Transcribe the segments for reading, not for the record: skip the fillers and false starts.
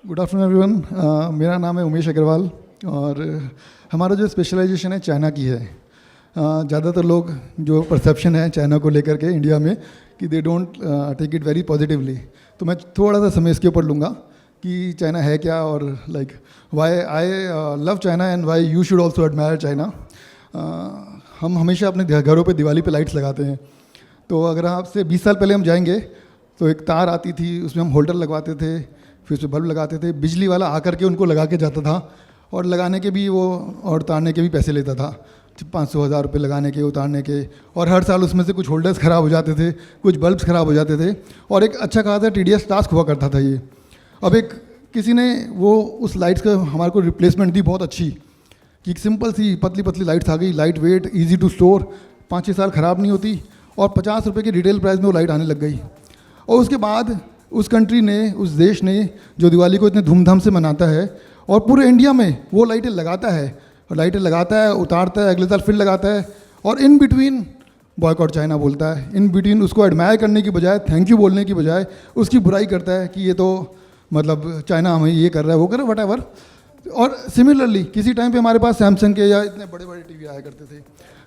Good afternoon everyone. मेरा नाम है उमेश अग्रवाल और हमारा जो स्पेशलाइजेशन है चाइना की है। ज़्यादातर लोग जो परसेप्शन है चाइना को लेकर के इंडिया में कि they don't take it very positively, तो मैं थोड़ा सा समय इसके ऊपर लूँगा कि चाइना है क्या और like why I love China and why you should also admire China. हम हमेशा अपने घरों पे दिवाली पे लाइट्स लगाते हैं, तो अगर आपसे 20 साल पहले हम जाएंगे तो एक तार आती थी, उसमें हम होल्डर लगवाते थे, फिर उसमें बल्ब लगाते थे, बिजली वाला आकर के उनको लगा के जाता था और लगाने के भी वो और उतारने के भी पैसे लेता था, 500-1000 रुपये लगाने के उतारने के। और हर साल उसमें से कुछ होल्डर्स ख़राब हो जाते थे, कुछ बल्ब्स ख़राब हो जाते थे और एक अच्छा खासा टीडीएस टास्क हुआ करता था ये। अब एक किसी ने वो उस लाइट्स का हमारे को रिप्लेसमेंट दी बहुत अच्छी, कि एक सिंपल सी पतली पतली लाइट्स आ गई, light weight, easy to store, 5-6 साल ख़राब नहीं होती और 50 रुपये की रिटेल प्राइस में वो लाइट आने लग गई। और उसके बाद उस कंट्री ने, उस देश ने जो दिवाली को इतने धूमधाम से मनाता है और पूरे इंडिया में वो लाइटें लगाता है और लाइटें लगाता है, उतारता है, अगले साल फिर लगाता है और इन बिटवीन बॉयकॉट चाइना बोलता है। इन बिटवीन उसको एडमायर करने की बजाय, थैंक यू बोलने की बजाय उसकी बुराई करता है कि ये तो मतलब चाइना हमें ये कर रहा है, वो कर रहा है, वट एवर। और सिमिलरली किसी टाइम पे हमारे पास सैमसंग के या इतने बड़े बड़े टीवी आया करते थे,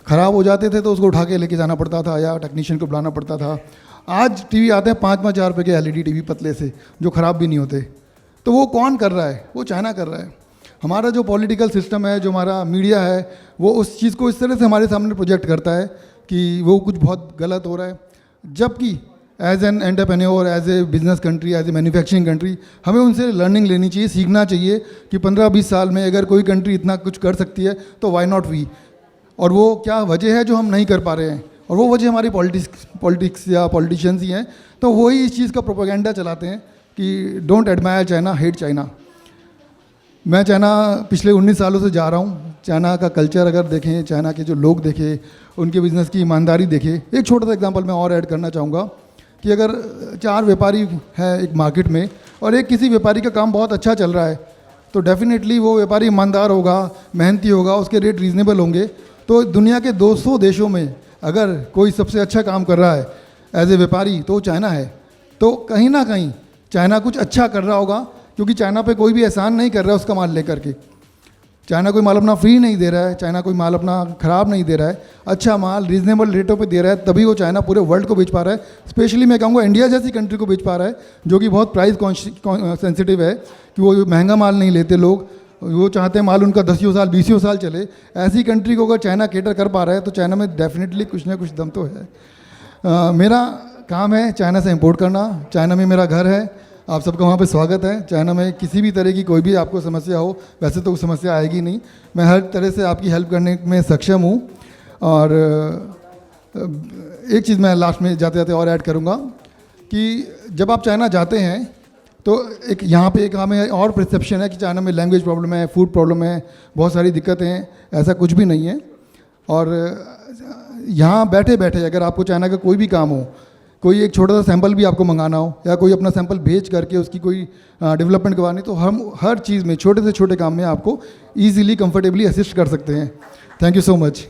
ख़राब हो जाते थे तो उसको उठा के लेके जाना पड़ता था या टेक्नीशियन को बुलाना पड़ता था। आज टीवी आते हैं 5-5 हज़ार रुपये के एलईडी टीवी पतले से, जो ख़राब भी नहीं होते। तो वो कौन कर रहा है? वो चाइना कर रहा है। हमारा जो पॉलिटिकल सिस्टम है, जो हमारा मीडिया है, वो उस चीज़ को इस तरह से हमारे सामने प्रोजेक्ट करता है कि वो कुछ बहुत गलत हो रहा है, जबकि as an entrepreneur, as a business country, as a manufacturing country, हमें उनसे लर्निंग लेनी चाहिए, सीखना चाहिए कि 15-20 साल में अगर कोई कंट्री इतना कुछ कर सकती है तो वाई नॉट वी। और वो क्या वजह है जो हम नहीं कर पा रहे हैं, और वो वजह हमारी पॉलिटिक्स या पॉलिटिशियंस ही हैं। तो वही इस चीज़ का प्रोपेगेंडा चलाते हैं कि don't admire China, hate China. मैं चाइना पिछले 19 सालों से जा रहा हूँ। चाइना का कल्चर अगर देखें, चाइना के जो लोग देखें, उनके बिज़नेस की ईमानदारी देखें। एक छोटा सा एग्जांपल मैं और ऐड करना चाहूँगा कि अगर 4 व्यापारी हैं एक मार्केट में और एक किसी व्यापारी का काम बहुत अच्छा चल रहा है, तो डेफिनेटली वो व्यापारी ईमानदार होगा, मेहनती होगा, उसके रेट रीज़नेबल होंगे। तो दुनिया के 200 देशों में अगर कोई सबसे अच्छा काम कर रहा है एज ए व्यापारी तो चाइना है। तो कहीं ना कहीं चाइना कुछ अच्छा कर रहा होगा, क्योंकि चाइना पे कोई भी एहसान नहीं कर रहा है उसका माल लेकर के। चाइना कोई माल अपना फ्री नहीं दे रहा है, चाइना कोई माल अपना ख़राब नहीं दे रहा है, अच्छा माल रीज़नेबल रेटों पे दे रहा है, तभी वो चाइना पूरे वर्ल्ड को बेच पा रहा है। स्पेशली मैं कहूँगा इंडिया जैसी कंट्री को बेच पा रहा है, जो कि बहुत प्राइस सेंसिटिव है, कि वो महंगा माल नहीं लेते लोग, वो चाहते हैं माल उनका 10 साल 20 साल चले। ऐसी कंट्री को अगर चाइना केटर कर पा रहा है तो चाइना में डेफिनेटली कुछ ना कुछ दम तो है। मेरा काम है चाइना से इंपोर्ट करना, चाइना में मेरा घर है, आप सबका वहाँ पे स्वागत है। चाइना में किसी भी तरह की कोई भी आपको समस्या हो, वैसे तो समस्या आएगी नहीं, मैं हर तरह से आपकी हेल्प करने में सक्षम हूँ। और एक चीज़ मैं लास्ट में जाते जाते और ऐड करूँगा कि जब आप चाइना जाते हैं तो एक यहाँ पे एक हमें और परसेप्शन है कि चाइना में लैंग्वेज प्रॉब्लम है, फूड प्रॉब्लम है, बहुत सारी दिक्कतें हैं। ऐसा कुछ भी नहीं है। और यहाँ बैठे बैठे अगर आपको चाइना का कोई भी काम हो, कोई एक छोटा सा सैंपल भी आपको मंगाना हो या कोई अपना सैंपल भेज करके उसकी कोई डेवलपमेंट करवानी, तो हम हर चीज़ में, छोटे से छोटे काम में आपको ईजिली कंफर्टेबली असिस्ट कर सकते हैं। Thank you so much.